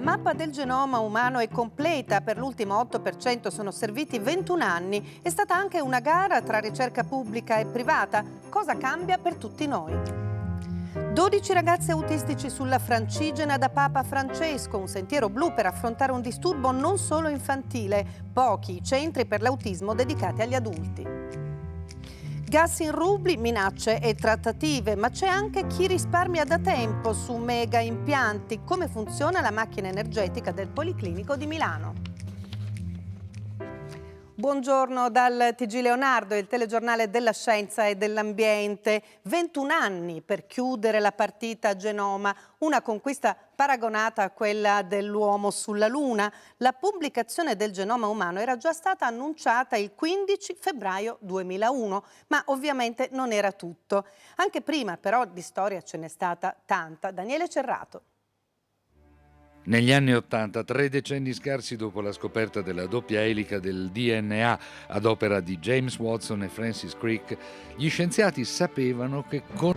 La mappa del genoma umano è completa, per l'ultimo 8% sono serviti 21 anni. È stata anche una gara tra ricerca pubblica e privata. Cosa cambia per tutti noi? 12 ragazzi autistici sulla Francigena da Papa Francesco, un sentiero blu per affrontare un disturbo non solo infantile. Pochi i centri per l'autismo dedicati agli adulti. Gas in rubli, minacce e trattative, ma c'è anche chi risparmia da tempo su mega impianti. Come funziona la macchina energetica del Policlinico di Milano? Buongiorno dal TG Leonardo, il telegiornale della scienza e dell'ambiente. 21 anni per chiudere la partita genoma, una conquista paragonata a quella dell'uomo sulla Luna. La pubblicazione del genoma umano era già stata annunciata il 15 febbraio 2001, ma ovviamente non era tutto. Anche prima però di storia ce n'è stata tanta. Daniele Cerrato. Negli anni '80, 3 decenni scarsi dopo la scoperta della doppia elica del DNA ad opera di James Watson e Francis Crick, gli scienziati sapevano che con